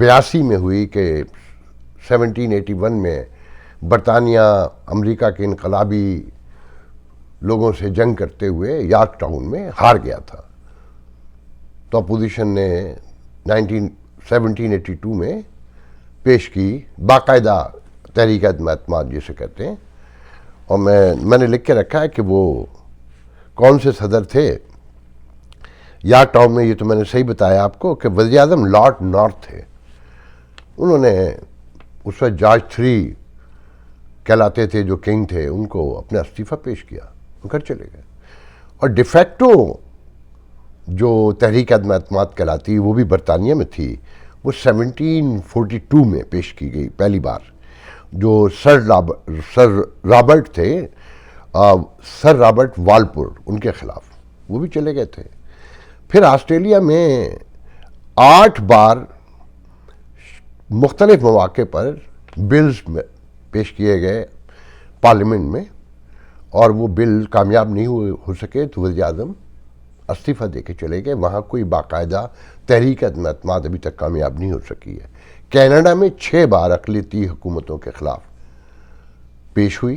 82 میں ہوئی کہ 1781 میں برطانیہ امریکہ کے انقلابی لوگوں سے جنگ کرتے ہوئے یارک ٹاؤن میں ہار گیا تھا، تو اپوزیشن نے 1782 میں پیش کی باقاعدہ تحریک عدم اعتماد جسے کہتے ہیں، اور میں نے لکھ کے رکھا ہے کہ وہ کون سے صدر تھے یارک ٹاؤن میں۔ یہ تو میں نے صحیح بتایا آپ کو کہ وزیر اعظم لارڈ نارتھ تھے، انہوں نے اس وقت جارج 3 کہلاتے تھے جو کنگ تھے، ان کو اپنا استعفیٰ پیش کیا، گھر چلے گئے، اور ڈیفیکٹو جو تحریک عدم اعتماد کہلاتی وہ بھی برطانیہ میں تھی، وہ 1742 میں پیش کی گئی پہلی بار، جو سر رابرٹ تھے، سر رابرٹ والپور، ان کے خلاف، وہ بھی چلے گئے تھے۔ پھر آسٹریلیا میں 8 بار مختلف مواقع پر بلز پیش کیے گئے پارلیمنٹ میں، اور وہ بل کامیاب نہیں ہو سکے تو وزیر اعظم استعفیٰ دے کے چلے گئے۔ وہاں کوئی باقاعدہ تحریک عدم اعتماد ابھی تک کامیاب نہیں ہو سکی ہے۔ کینیڈا میں 6 بار اقلیتی حکومتوں کے خلاف پیش ہوئی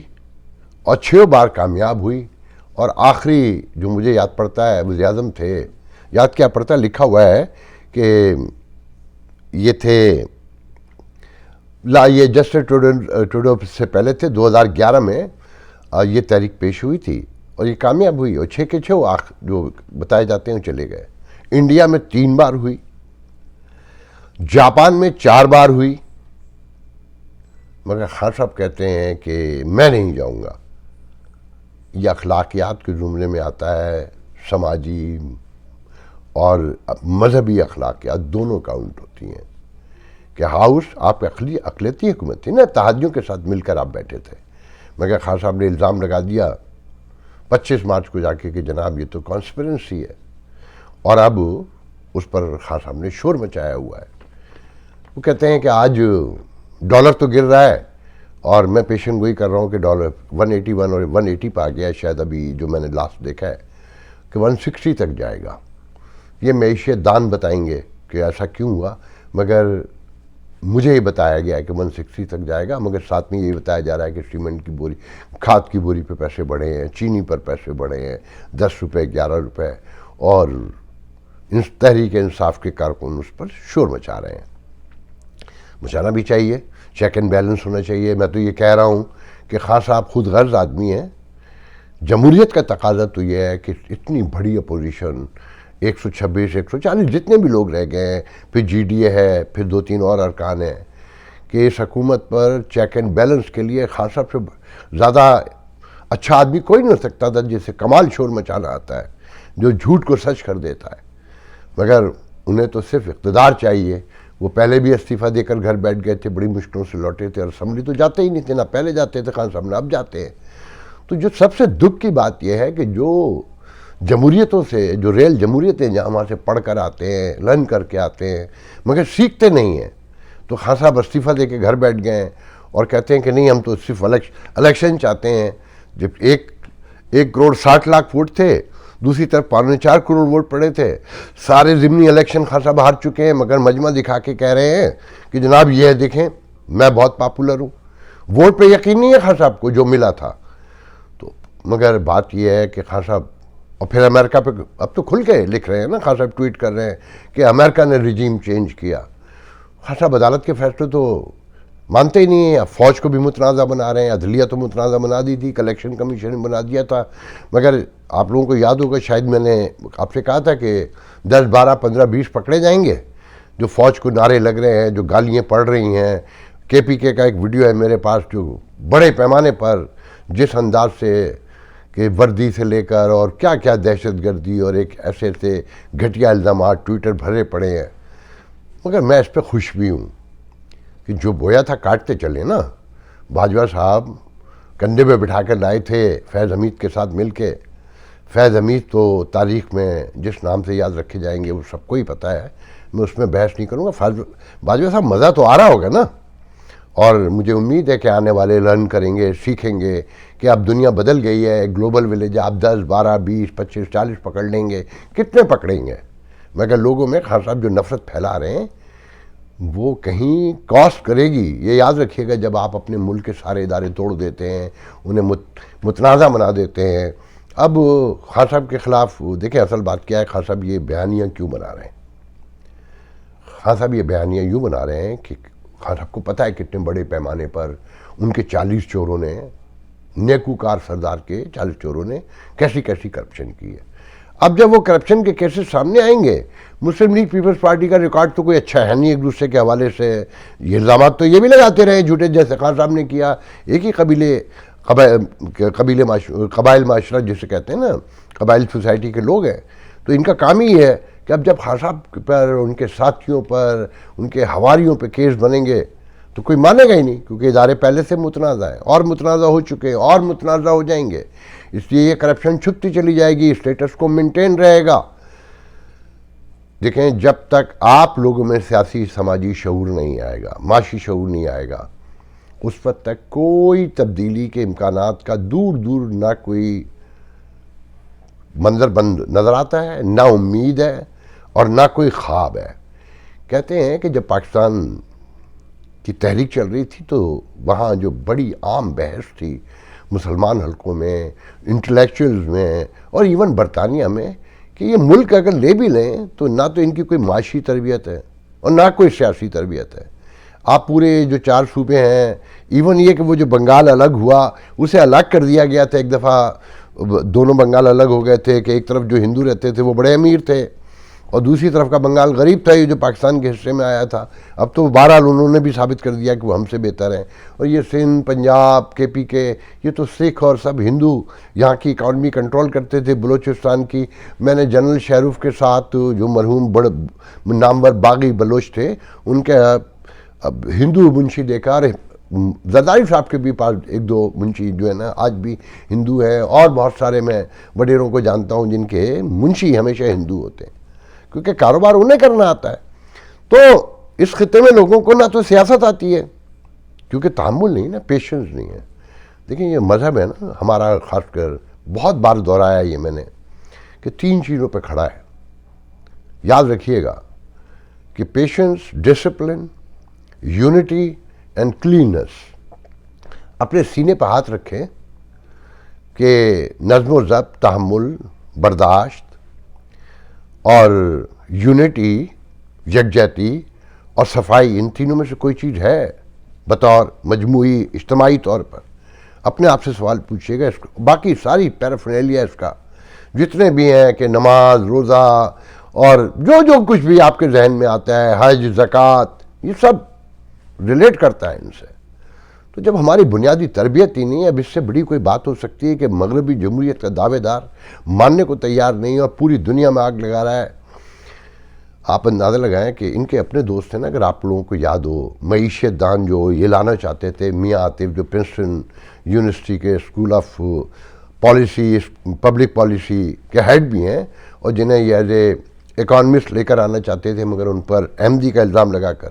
اور 6 بار کامیاب ہوئی، اور آخری جو مجھے یاد پڑتا ہے وزیر اعظم تھے، یاد کیا پڑتا ہے، لکھا ہوا ہے کہ یہ تھے یہ جسٹن ٹروڈو سے پہلے تھے، 2011 میں یہ تحریک پیش ہوئی تھی اور یہ کامیاب ہوئی، اور 6 کے 6 جو بتائے جاتے ہیں چلے گئے۔ انڈیا میں 3 بار ہوئی، جاپان میں 4 بار ہوئی، مگر خان صاحب کہتے ہیں کہ میں نہیں جاؤں گا۔ یہ اخلاقیات کے زمرے میں آتا ہے، سماجی اور مذہبی اخلاقیات دونوں کاؤنٹ ہوتی ہیں، کہ ہاؤس آپ اقلیتی حکومت تھی نا، اتحادیوں کے ساتھ مل کر آپ بیٹھے تھے، مگر خان صاحب نے الزام لگا دیا 25 مارچ کو جا کے کہ جناب یہ تو کانسپیرنسی ہے، اور اب اس پر خان صاحب نے شور مچایا ہوا ہے۔ وہ کہتے ہیں کہ آج ڈالر تو گر رہا ہے، اور میں پیشن گوئی کر رہا ہوں کہ ڈالر 181 اور 180 پہ آ گیا ہے، شاید ابھی جو میں نے لاسٹ دیکھا ہے کہ 160 تک جائے گا۔ یہ معیشت دان بتائیں گے کہ ایسا کیوں ہوا، مگر مجھے یہ بتایا گیا ہے کہ 160 تک جائے گا، مگر ساتھ میں یہ بتایا جا رہا ہے کہ سیمنٹ کی بوری، کھاد کی بوری پہ پیسے بڑھے ہیں، چینی پر پیسے بڑھے ہیں، 10 روپے 11 روپے، اور تحریک انصاف کے کارکن اس پر شور مچا رہے ہیں۔ مچانا بھی چاہیے، چیک اینڈ بیلنس ہونا چاہیے۔ میں تو یہ کہہ رہا ہوں کہ خان صاحب خود غرض آدمی ہیں، جمہوریت کا تقاضا تو یہ ہے کہ اتنی بڑی اپوزیشن 126 140 جتنے بھی لوگ رہ گئے ہیں، پھر جی ڈی اے ہے، پھر 2-3 اور ارکان ہیں، کہ اس حکومت پر چیک اینڈ بیلنس کے لیے خان صاحب سے زیادہ اچھا آدمی کوئی نہیں ہو سکتا تھا، جسے کمال شور مچانا آتا ہے، جو جھوٹ کو سچ کر دیتا ہے، مگر انہیں تو صرف اقتدار چاہیے۔ وہ پہلے بھی استعفیٰ دے کر گھر بیٹھ گئے تھے، بڑی مشکلوں سے لوٹے تھے، اور اسمبلی تو جاتے ہی نہیں تھے، نہ پہلے جاتے تھے خان صاحب، نے اب جاتے ہیں۔ تو جو سب سے دکھ کی بات یہ ہے کہ جو جمہوریتوں سے، جو ریل جمہوریتیں جہاں وہاں سے پڑھ کر آتے ہیں، لرن کر کے آتے ہیں، مگر سیکھتے نہیں ہیں، تو خان صاحب استعفیٰ دے کے گھر بیٹھ گئے ہیں اور کہتے ہیں کہ نہیں ہم تو صرف الیکشن چاہتے ہیں۔ جب 1 کروڑ 60 لاکھ ووٹ تھے، دوسری طرف 4.25 کروڑ ووٹ پڑے تھے، سارے ضمنی الیکشن خان صاحب ہار چکے ہیں، مگر مجمع دکھا کے کہہ رہے ہیں کہ جناب یہ دیکھیں میں بہت پاپولر ہوں۔ ووٹ پہ یقین نہیں ہے خان صاحب کو جو ملا تھا، تو مگر بات یہ ہے کہ خان صاحب، اور پھر امریکہ پہ اب تو کھل کے لکھ رہے ہیں نا، خان صاحب ٹویٹ کر رہے ہیں کہ امریکہ نے رجیم چینج کیا۔ خان صاحب عدالت کے فیصلے تو مانتے ہی نہیں ہیں، اب فوج کو بھی متنازع بنا رہے ہیں، عدلیہ تو متنازع بنا دی تھی، الیکشن کمیشن نے بنا دیا تھا، مگر آپ لوگوں کو یاد ہوگا، شاید میں نے آپ سے کہا تھا کہ 10 12 15 20 پکڑے جائیں گے جو فوج کو نعرے لگ رہے ہیں، جو گالیاں پڑھ رہی ہیں۔ کے پی کے کا ایک ویڈیو ہے میرے پاس، جو بڑے پیمانے پر جس انداز سے کہ وردی سے لے کر اور کیا کیا دہشت گردی اور ایک ایسے گھٹیا الزامات ٹویٹر بھرے پڑے ہیں، مگر میں اس پہ خوش بھی ہوں کہ جو بویا تھا کاٹتے چلے نا۔ باجوہ صاحب کندھے پہ بٹھا کر لائے تھے فیض حمید کے ساتھ مل کے۔ فیض حمید تو تاریخ میں جس نام سے یاد رکھے جائیں گے وہ سب کو ہی پتہ ہے، میں اس میں بحث نہیں کروں گا۔ باجوہ صاحب مزہ تو آ رہا ہوگا نا، اور مجھے امید ہے کہ آنے والے لرن کریں گے، سیکھیں گے کہ اب دنیا بدل گئی ہے، گلوبل ولیج ہے، آپ 10 12 20 25 40 پکڑ لیں گے، کتنے پکڑیں گے؟ مگر لوگوں میں خان صاحب جو نفرت پھیلا رہے ہیں وہ کہیں کاسٹ کرے گی. یہ یاد رکھیے گا جب آپ اپنے ملک کے سارے ادارے توڑ دیتے ہیں, انہیں متنازع بنا دیتے ہیں. اب خان صاحب کے خلاف دیکھیں اصل بات کیا ہے, خان صاحب یہ بیانیاں کیوں بنا رہے ہیں؟ خان صاحب یہ بیانیاں یوں بنا رہے ہیں کہ خان صاحب کو پتہ ہے کتنے بڑے پیمانے پر ان کے 40 چوروں نے, نیکوکار سردار کے 40 چوروں نے کیسی کیسی کرپشن کی ہے. اب جب وہ کرپشن کے کیسز سامنے آئیں گے, مسلم لیگ پیپلز پارٹی کا ریکارڈ تو کوئی اچھا ہے نہیں ایک دوسرے کے حوالے سے. یہ الزامات تو یہ بھی لگاتے رہے جھوٹے, جیسے خان صاحب نے کیا. ایک ہی قبائل معاشرہ جسے کہتے ہیں نا, قبائل سوسائٹی کے لوگ ہیں, تو ان کا کام ہی ہے کہ اب جب خان صاحب پر, ان کے ساتھیوں پر, ان کے حواریوں پہ کیس بنیں گے تو کوئی مانے گا ہی نہیں, کیونکہ ادارے پہلے سے متنازع ہیں اور متنازع ہو چکے ہیں اور متنازع ہو جائیں گے. اس لیے یہ کرپشن چھپتی چلی جائے گی, اسٹیٹس کو مینٹین رہے گا. دیکھیں جب تک آپ لوگوں میں سیاسی سماجی شعور نہیں آئے گا, معاشی شعور نہیں آئے گا, اس وقت تک کوئی تبدیلی کے امکانات کا دور دور نہ کوئی منظر بند نظر آتا ہے, نہ امید ہے اور نہ کوئی خواب ہے. کہتے ہیں کہ جب پاکستان کی تحریک چل رہی تھی تو وہاں جو بڑی عام بحث تھی مسلمان حلقوں میں, انٹلیکچوئلز میں اور ایون برطانیہ میں, کہ یہ ملک اگر لے بھی لیں تو نہ تو ان کی کوئی معاشی تربیت ہے اور نہ کوئی سیاسی تربیت ہے. آپ پورے جو 4 صوبے ہیں, ایون یہ کہ وہ جو بنگال الگ ہوا اسے الگ کر دیا گیا تھا ایک دفعہ, دونوں بنگال الگ ہو گئے تھے کہ ایک طرف جو ہندو رہتے تھے وہ بڑے امیر تھے اور دوسری طرف کا بنگال غریب تھا, یہ جو پاکستان کے حصے میں آیا تھا. اب تو بہرحال انہوں نے بھی ثابت کر دیا کہ وہ ہم سے بہتر ہیں. اور یہ سندھ, پنجاب, کے پی کے, یہ تو سکھ اور سب ہندو یہاں کی اکانومی کنٹرول کرتے تھے, بلوچستان کی. میں نے جنرل شہروف کے ساتھ, جو مرحوم بڑے نامور باغی بلوچ تھے, ان کے اب ہندو منشی دیکھا, اور زرداری صاحب کے بھی پاس 1-2 منشی جو ہے نا آج بھی ہندو ہیں, اور بہت سارے میں وڈیروں کو جانتا ہوں جن کے منشی ہمیشہ ہندو ہوتے ہیں, کیونکہ کاروبار انہیں کرنا آتا ہے. تو اس خطے میں لوگوں کو نہ تو سیاست آتی ہے کیونکہ تحمل نہیں نا, پیشنس نہیں ہے. دیکھیں یہ مذہب ہے نا ہمارا, خاص کر بہت بار دہرایا یہ میں نے, کہ 3 چیزوں پہ کھڑا ہے. یاد رکھیے گا کہ patience, discipline, unity and cleanness. اپنے سینے پہ ہاتھ رکھیں کہ نظم و ضبط, تحمل, برداشت اور یونٹی, یکجہتی اور صفائی, ان تینوں میں سے کوئی چیز ہے بطور مجموعی اجتماعی طور پر؟ اپنے آپ سے سوال پوچھیے گا. اس کو باقی ساری پیرافرنیلیا اس کا جتنے بھی ہیں کہ نماز, روزہ اور جو کچھ بھی آپ کے ذہن میں آتا ہے, حج, زکوٰۃ, یہ سب ریلیٹ کرتا ہے ان سے. تو جب ہماری بنیادی تربیت ہی نہیں ہے, اب اس سے بڑی کوئی بات ہو سکتی ہے کہ مغربی جمہوریت کا دعوے دار ماننے کو تیار نہیں اور پوری دنیا میں آگ لگا رہا ہے. آپ اندازہ لگائیں کہ ان کے اپنے دوست ہیں نا, اگر آپ لوگوں کو یاد ہو, معیشت دان جو یہ لانا چاہتے تھے, میاں عاطف, جو پرنسٹن یونیورسٹی کے school of policy, public policy کے ہیڈ بھی ہیں, اور جنہیں یہ ایز اے اکانومسٹ لے کر آنا چاہتے تھے, مگر ان پر احمدی کا الزام لگا کر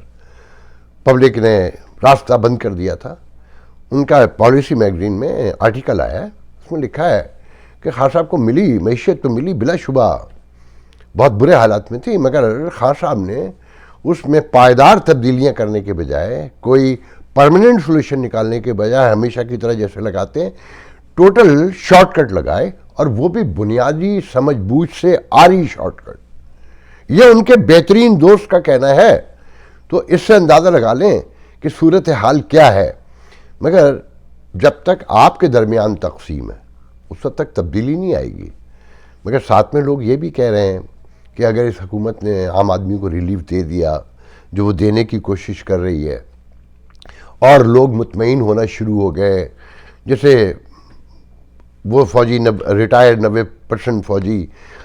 پبلک نے راستہ بند کر دیا تھا. ان کا پالیسی میگزین میں آرٹیکل آیا ہے, اس میں لکھا ہے کہ خان صاحب کو ملی معیشت تو ملی بلا شبہ, بہت برے حالات میں تھی, مگر خان صاحب نے اس میں پائیدار تبدیلیاں کرنے کے بجائے, کوئی پرماننٹ سولوشن نکالنے کے بجائے, ہمیشہ کی طرح جیسے لگاتے ہیں, ٹوٹل شارٹ کٹ لگائے, اور وہ بھی بنیادی سمجھ بوجھ سے آری شارٹ کٹ. یہ ان کے بہترین دوست کا کہنا ہے, تو اس سے اندازہ لگا لیں کہ صورتحال کیا ہے. مگر جب تک آپ کے درمیان تقسیم ہے اس وقت تک تبدیلی نہیں آئے گی. مگر ساتھ میں لوگ یہ بھی کہہ رہے ہیں کہ اگر اس حکومت نے عام آدمی کو ریلیف دے دیا جو وہ دینے کی کوشش کر رہی ہے, اور لوگ مطمئن ہونا شروع ہو گئے, جیسے وہ فوجی ریٹائر 90% فوجی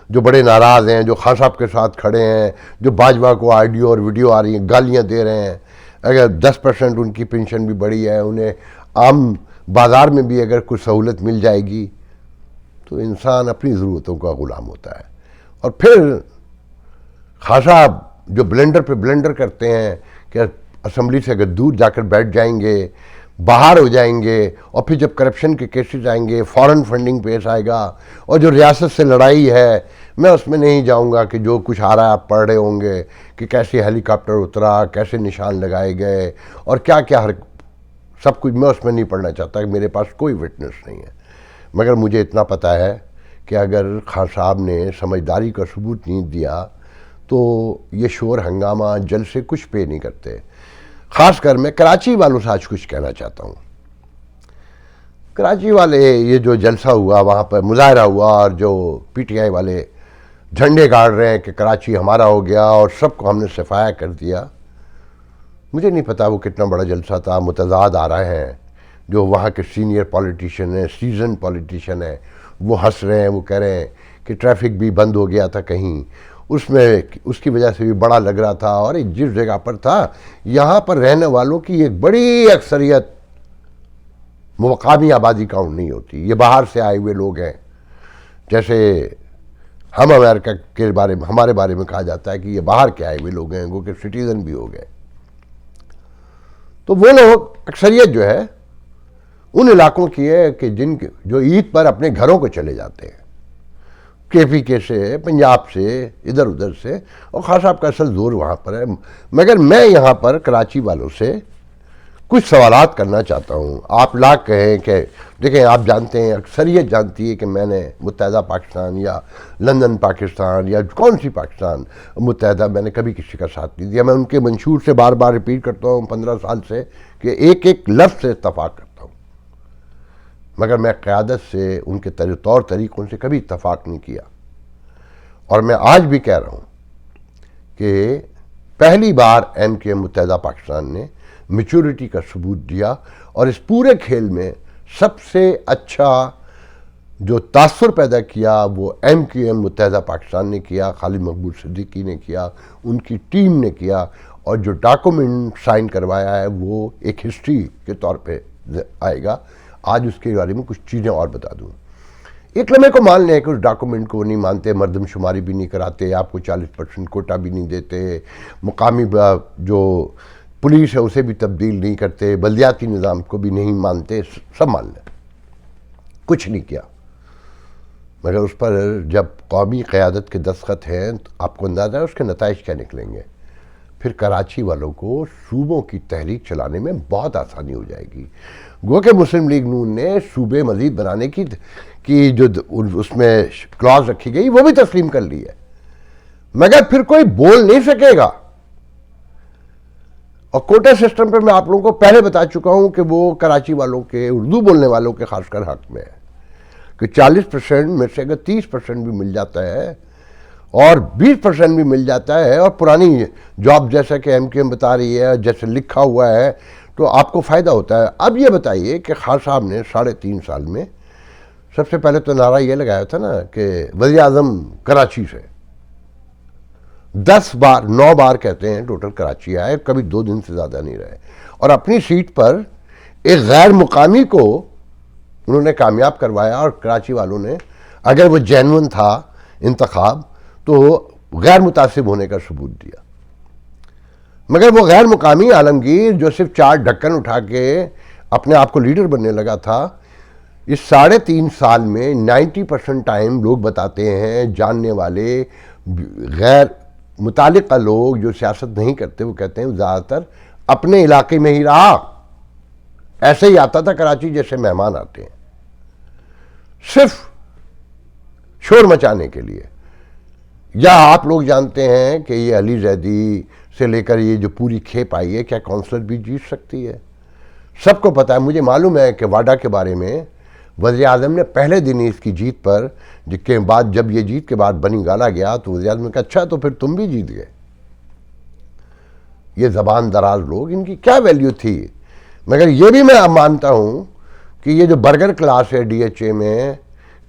جو بڑے ناراض ہیں, جو خان صاحب کے ساتھ کھڑے ہیں, جو باجوہ کو آڈیو اور ویڈیو آ رہی ہیں, گالیاں دے رہے ہیں, اگر 10% ان کی پینشن بھی بڑھی ہے, انہیں عام بازار میں بھی اگر کچھ سہولت مل جائے گی, تو انسان اپنی ضرورتوں کا غلام ہوتا ہے. اور پھر خان صاحب جو بلنڈر پہ بلنڈر کرتے ہیں کہ اسمبلی سے اگر دور جا کر بیٹھ جائیں گے, باہر ہو جائیں گے, اور پھر جب کرپشن کے کیسز آئیں گے, فارن فنڈنگ پیش آئے گا, اور جو ریاست سے لڑائی ہے, میں اس میں نہیں جاؤں گا کہ جو کچھ آ رہا ہے آپ پڑھ رہے ہوں گے کہ کیسے ہیلی کاپٹر اترا، کیسے نشان لگائے گئے اور کیا کیا سب کچھ میں اس میں نہیں پڑھنا چاہتا، کہ میرے پاس کوئی وٹنس نہیں ہے۔ مگر مجھے اتنا پتہ ہے کہ اگر خان صاحب نے سمجھداری کا ثبوت نہیں دیا تو یہ شور ہنگامہ جلسے کچھ پے نہیں کرتے۔ خاص کر میں کراچی والوں سے آج کچھ کہنا چاہتا ہوں۔ کراچی والے یہ جو جلسہ ہوا، وہاں پر مظاہرہ ہوا اور جو پی ٹی آئی والے جھنڈے گاڑ رہے ہیں کہ کراچی ہمارا ہو گیا اور سب کو ہم نے صفایا کر دیا، مجھے نہیں پتا وہ کتنا بڑا جلسہ تھا۔ متضاد آ رہے ہیں، جو وہاں کے سینئر پولیٹیشین ہیں، سیزن پولیٹیشین ہیں، وہ ہنس رہے ہیں، وہ کہہ رہے ہیں کہ ٹریفک بھی بند ہو گیا تھا کہیں، اس میں اس کی وجہ سے بھی بڑا لگ رہا تھا، اور جس جگہ پر تھا یہاں پر رہنے والوں کی ایک بڑی اکثریت مقامی آبادی کاؤنٹ نہیں ہوتی، یہ باہر سے آئے ہوئے لوگ ہیں۔ جیسے ہم امریکہ کے بارے میں، ہمارے بارے میں کہا جاتا ہے کہ یہ باہر کے آئے ہوئے لوگ ہیں، وہ کہ سٹیزن بھی ہو گئے۔ تو وہ لوگ اکثریت جو ہے ان علاقوں کی ہے کہ جو عید پر اپنے گھروں کو چلے جاتے ہیں، کے پی کے سے، پنجاب سے، ادھر ادھر سے، اور خاص صاحب کا اصل زور وہاں پر ہے۔ مگر میں یہاں پر کراچی والوں سے کچھ سوالات کرنا چاہتا ہوں۔ آپ لاکھ کہیں کہ دیکھیں، آپ جانتے ہیں، اکثریت جانتی ہے کہ میں نے متحدہ پاکستان یا لندن پاکستان یا کون سی پاکستان متحدہ، میں نے کبھی کسی کا ساتھ نہیں دیا۔ میں ان کے منشور سے بار بار ریپیٹ کرتا ہوں 15 سال سے کہ ایک ایک لفظ سے اتفاق کرتا ہوں، مگر میں قیادت سے، ان کے طور طریقوں سے کبھی اتفاق نہیں کیا۔ اور میں آج بھی کہہ رہا ہوں کہ پہلی بار ایم کیو ایم متحدہ پاکستان نے میچورٹی کا ثبوت دیا، اور اس پورے کھیل میں سب سے اچھا جو تاثر پیدا کیا وہ ایم کیو ایم متحدہ پاکستان نے کیا، خالد مقبول صدیقی نے کیا، ان کی ٹیم نے کیا، اور جو ڈاکومنٹ سائن کروایا ہے وہ ایک ہسٹری کے طور پہ آئے گا۔ آج اس کے بارے میں کچھ چیزیں اور بتا دوں۔ ایک لمحے کو مان لیں کہ اس ڈاکومنٹ کو نہیں مانتے، مردم شماری بھی نہیں کراتے، آپ کو 40% کوٹا بھی نہیں دیتے، مقامی جو پولیس ہے اسے بھی تبدیل نہیں کرتے، بلدیاتی نظام کو بھی نہیں مانتے، سب مان لیں، کچھ نہیں کیا۔ مگر اس پر جب قومی قیادت کے دستخط ہیں تو آپ کو اندازہ ہے اس کے نتائج کیا نکلیں گے۔ پھر کراچی والوں کو صوبوں کی تحریک چلانے میں بہت آسانی ہو جائے گی۔ گو کہ مسلم لیگ نون نے صوبے مزید بنانے کی جو اس میں کلاز رکھی گئی وہ بھی تسلیم کر لی ہے، مگر پھر کوئی بول نہیں سکے گا۔ اور کوٹا سسٹم پر میں آپ لوگوں کو پہلے بتا چکا ہوں کہ وہ کراچی والوں کے، اردو بولنے والوں کے خاص کر حق میں ہے، کہ 40% میں سے اگر 30% بھی مل جاتا ہے اور 20% بھی مل جاتا ہے، اور پرانی جاب جیسا کہ ایم کیو ایم بتا رہی ہے، جیسے لکھا ہوا ہے، تو آپ کو فائدہ ہوتا ہے۔ اب یہ بتائیے کہ خان صاحب نے 3.5 سال میں سب سے پہلے تو نعرہ یہ لگایا تھا نا کہ وزیر اعظم کراچی سے 9 بار کہتے ہیں ٹوٹل کراچی آئے، کبھی 2 دن سے زیادہ نہیں رہے، اور اپنی سیٹ پر ایک غیر مقامی کو انہوں نے کامیاب کروایا، اور کراچی والوں نے، اگر وہ جینون تھا انتخاب، تو غیر متعصب ہونے کا ثبوت دیا۔ مگر وہ غیر مقامی عالمگیر جو صرف 4 ڈھکن اٹھا کے اپنے آپ کو لیڈر بننے لگا تھا، اس 3.5 سال میں 90% ٹائم لوگ بتاتے ہیں، جاننے والے غیر متعلقہ لوگ جو سیاست نہیں کرتے، وہ کہتے ہیں زیادہ تر اپنے علاقے میں ہی رہا، ایسے ہی آتا تھا کراچی جیسے مہمان آتے ہیں، صرف شور مچانے کے لیے۔ یا آپ لوگ جانتے ہیں کہ یہ علی زیدی سے لے کر یہ جو پوری کھیپ آئی ہے، کیا کونسلر بھی جیت سکتی ہے؟ سب کو پتا ہے، مجھے معلوم ہے کہ واڈا کے بارے میں وزیر اعظم نے پہلے دن ہی اس کی جیت پر کے بعد، جب یہ جیت کے بعد بنی گالا گیا، تو وزیر اعظم نے کہا اچھا تو پھر تم بھی جیت گئے۔ یہ زبان دراز لوگ، ان کی کیا ویلیو تھی؟ مگر یہ بھی میں مانتا ہوں کہ یہ جو برگر کلاس ہے ڈی ایچ اے میں،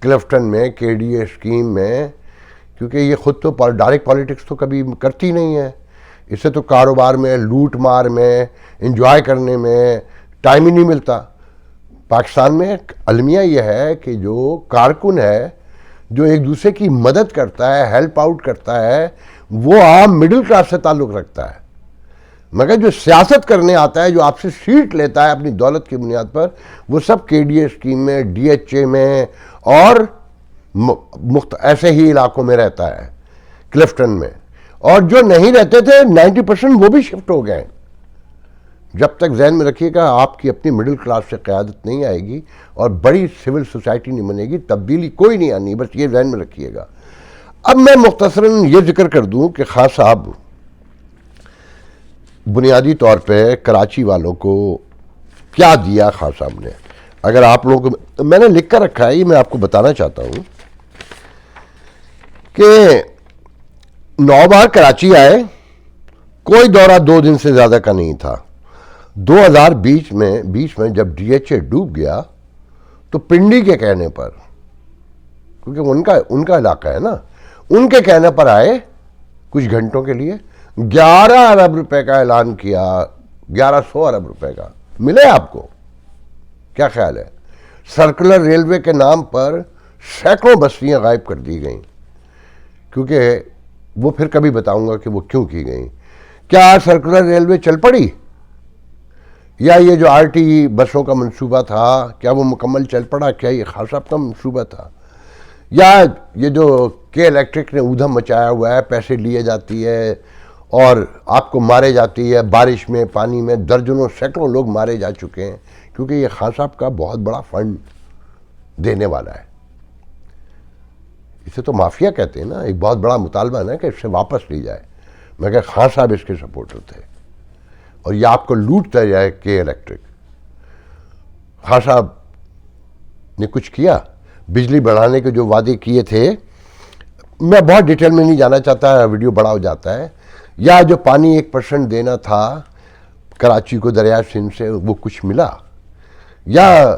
کلفٹن میں، کے ڈی اے اسکیم میں، کیونکہ یہ خود تو ڈائریکٹ پالیٹکس تو کبھی کرتی نہیں ہے، اسے تو کاروبار میں، لوٹ مار میں، انجوائے کرنے میں ٹائم ہی نہیں ملتا۔ پاکستان میں المیہ یہ ہے کہ جو کارکن ہے، جو ایک دوسرے کی مدد کرتا ہے، ہیلپ آؤٹ کرتا ہے، وہ عام مڈل کلاس سے تعلق رکھتا ہے، مگر جو سیاست کرنے آتا ہے، جو آپ سے سیٹ لیتا ہے اپنی دولت کی بنیاد پر، وہ سب کے ڈی اے اسکیم میں، ڈی ایچ اے میں اور ایسے ہی علاقوں میں رہتا ہے کلفٹن میں, اور جو نہیں رہتے تھے 90% وہ بھی شفٹ ہو گئے. جب تک ذہن میں رکھیے گا آپ کی اپنی مڈل کلاس سے قیادت نہیں آئے گی اور بڑی سول سوسائٹی نہیں بنے گی, تبدیلی کوئی نہیں آنی, بس یہ ذہن میں رکھیے گا. اب میں مختصراً یہ ذکر کر دوں کہ خان صاحب بنیادی طور پہ کراچی والوں کو کیا دیا خان صاحب نے. اگر آپ لوگوں کو میں نے لکھ کر رکھا ہے, یہ میں آپ کو بتانا چاہتا ہوں کہ 9 بار کراچی آئے, کوئی دورہ 2 دن سے زیادہ کا نہیں تھا. 2020 میں جب ڈی ایچ اے ڈوب گیا تو پنڈی کے کہنے پر, کیونکہ ان کا علاقہ ہے نا, ان کے کہنے پر آئے کچھ گھنٹوں کے لیے, 11 ارب روپے کا اعلان کیا, 1100 ارب روپے کا. ملے آپ کو؟ کیا خیال ہے؟ سرکولر ریلوے کے نام پر سینکڑوں بستیاں غائب کر دی گئیں, کیونکہ وہ پھر کبھی بتاؤں گا کہ وہ کیوں کی گئیں. کیا سرکولر ریلوے چل پڑی؟ یا یہ جو آر ٹی بسوں کا منصوبہ تھا کیا وہ مکمل چل پڑا؟ کیا یہ خان صاحب کا منصوبہ تھا؟ یا یہ جو کے الیکٹرک نے اودھم مچایا ہوا ہے, پیسے لیے جاتی ہے اور آپ کو مارے جاتی ہے, بارش میں پانی میں درجنوں سینکڑوں لوگ مارے جا چکے ہیں کیونکہ یہ خان صاحب کا بہت بڑا فنڈ دینے والا ہے. اسے تو مافیا کہتے ہیں نا, ایک بہت بڑا مطالبہ نا کہ اس سے واپس لی جائے, مگر خان صاحب اس کے سپورٹر تھے اور یہ آپ کو لوٹتا جائے کے الیکٹرک. خان صاحب نے کچھ کیا؟ بجلی بڑھانے کے جو وعدے کیے تھے, میں بہت ڈیٹیل میں نہیں جانا چاہتا, ویڈیو بڑا ہو جاتا ہے. یا جو پانی 1% دینا تھا کراچی کو دریائے سندھ سے, وہ کچھ ملا؟ یا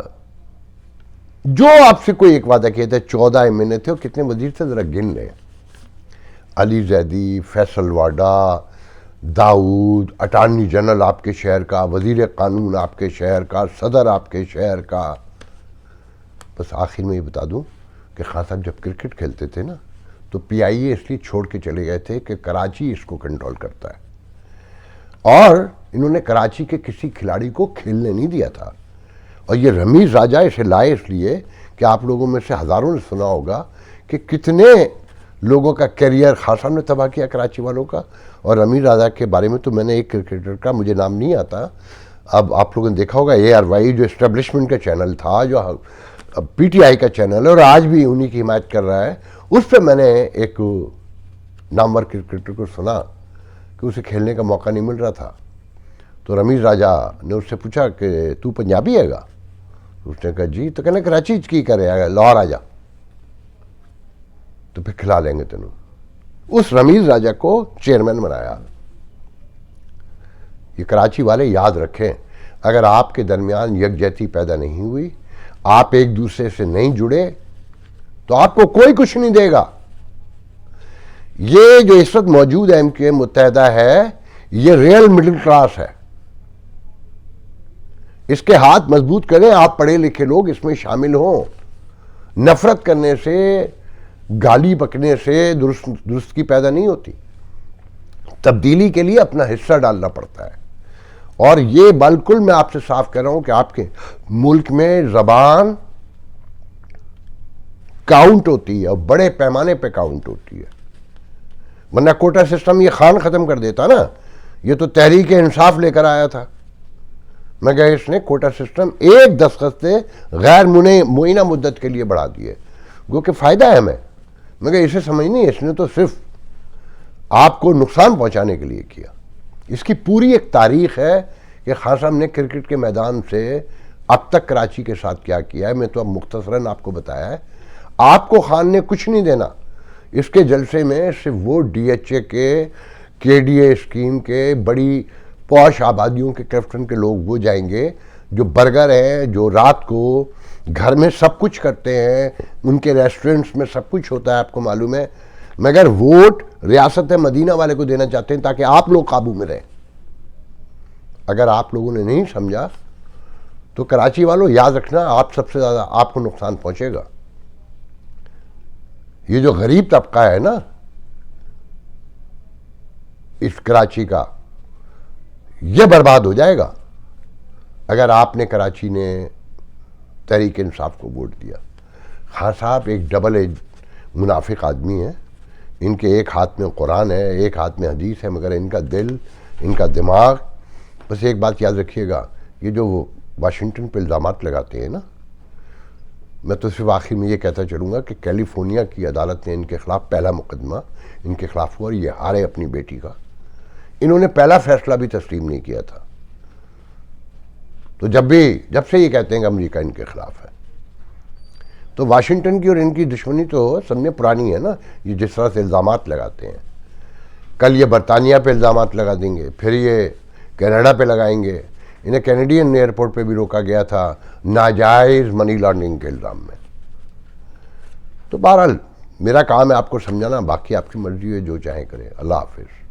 جو آپ سے کوئی ایک وعدہ کیا تھا, 14 ایم این اے تھے, اور کتنے وزیر تھے ذرا گن لیں. علی زیدی, فیصل واڈا, داؤد, اٹارنی جنرل آپ کے شہر کا, وزیر قانون آپ کے شہر کا, صدر آپ کے شہر کا. بس آخر میں یہ بتا دوں کہ خان صاحب جب کرکٹ کھیلتے تھے نا تو پی آئی اے اس لیے چھوڑ کے چلے گئے تھے کہ کراچی اس کو کنٹرول کرتا ہے, اور انہوں نے کراچی کے کسی کھلاڑی کو کھیلنے نہیں دیا تھا. اور یہ رمیز راجہ اسے لائے اس لیے کہ آپ لوگوں میں سے ہزاروں نے سنا ہوگا کہ کتنے لوگوں کا کیریئر خان صاحب نے تباہ کیا کراچی والوں کا. اور رمیز راجہ کے بارے میں تو میں نے ایک کرکٹر کا, مجھے نام نہیں آتا, اب آپ لوگوں نے دیکھا ہوگا, اے آر وائی جو اسٹیبلشمنٹ کا چینل تھا, جو پی ٹی آئی کا چینل ہے اور آج بھی انہی کی حمایت کر رہا ہے, اس پہ میں نے ایک نامور کرکٹر کو سنا کہ اسے کھیلنے کا موقع نہیں مل رہا تھا. تو رمیز راجہ نے اس سے پوچھا کہ تو پنجابی ہے گا؟ اس نے کہا جی. تو کہنے کراچی کی کرے گا, لاہور آ جا تو پھر کھلا لیں گے تینوں. اس رمیز راجہ کو چیئرمین بنایا. یہ کراچی والے یاد رکھیں, اگر آپ کے درمیان یکجہتی پیدا نہیں ہوئی, آپ ایک دوسرے سے نہیں جڑے, تو آپ کو کوئی کچھ نہیں دے گا. یہ جو اس وقت موجود ہے ایم کیو ایم متحدہ ہے, یہ ریئل مڈل کلاس ہے. اس کے ہاتھ مضبوط کریں, آپ پڑھے لکھے لوگ اس میں شامل ہوں. نفرت کرنے سے, گالی بکنے سے درستگی پیدا نہیں ہوتی. تبدیلی کے لیے اپنا حصہ ڈالنا پڑتا ہے. اور یہ بالکل میں آپ سے صاف کہہ رہا ہوں کہ آپ کے ملک میں زبان کاؤنٹ ہوتی ہے, اور بڑے پیمانے پہ کاؤنٹ ہوتی ہے. ورنہ کوٹا سسٹم یہ خان ختم کر دیتا نا, یہ تو تحریک انصاف لے کر آیا تھا, مگر اس نے کوٹا سسٹم ایک دستخط سے غیر معینہ مدت کے لیے بڑھا دیے, گو کہ فائدہ ہے ہمیں, مگر اسے سمجھ نہیں, اس نے تو صرف آپ کو نقصان پہنچانے کے لیے کیا. اس کی پوری ایک تاریخ ہے کہ خان صاحب نے کرکٹ کے میدان سے اب تک کراچی کے ساتھ کیا کیا ہے. میں تو اب مختصراً آپ کو بتایا ہے. آپ کو خان نے کچھ نہیں دینا. اس کے جلسے میں صرف وہ ڈی ایچ اے کے ڈی اے اسکیم کے بڑی پوش آبادیوں کے کلفٹن کے لوگ وہ جائیں گے جو برگر ہیں, جو رات کو گھر میں سب کچھ کرتے ہیں, ان کے ریسٹورنٹس میں سب کچھ ہوتا ہے, آپ کو معلوم ہے, مگر ووٹ ریاست مدینہ والے کو دینا چاہتے ہیں تاکہ آپ لوگ قابو میں رہیں. اگر آپ لوگوں نے نہیں سمجھا تو کراچی والوں یاد رکھنا, آپ سب سے زیادہ آپ کو نقصان پہنچے گا. یہ جو غریب طبقہ ہے نا اس کراچی کا, یہ برباد ہو جائے گا اگر آپ نے کراچی نے تحریک انصاف کو ووٹ دیا. خان صاحب ایک ڈبل ایج منافق آدمی ہیں. ان کے ایک ہاتھ میں قرآن ہے، ایک ہاتھ میں حدیث ہے، مگر ان کا دل، ان کا دماغ. بس ایک بات یاد رکھیے گا، یہ جو وہ واشنگٹن پہ الزامات لگاتے ہیں نا، میں تو صرف آخر میں یہ کہتا چلوں گا کہ کیلیفورنیا کی عدالت نے ان کے خلاف پہلا مقدمہ ان کے خلاف ہوا اور یہ ہارے اپنی بیٹی کا. انہوں نے پہلا فیصلہ بھی تسلیم نہیں کیا تھا. تو جب سے یہ کہتے ہیں کہ امریکہ ان کے خلاف ہے، تو واشنگٹن کی اور ان کی دشمنی تو سب نے پرانی ہے نا. یہ جس طرح سے الزامات لگاتے ہیں، کل یہ برطانیہ پہ الزامات لگا دیں گے، پھر یہ کینیڈا پہ لگائیں گے. انہیں کینیڈین ایئرپورٹ پہ بھی روکا گیا تھا ناجائز منی لانڈرنگ کے الزام میں. تو بہرحال میرا کام ہے آپ کو سمجھانا، باقی آپ کی مرضی ہے جو چاہیں کریں. اللہ حافظ.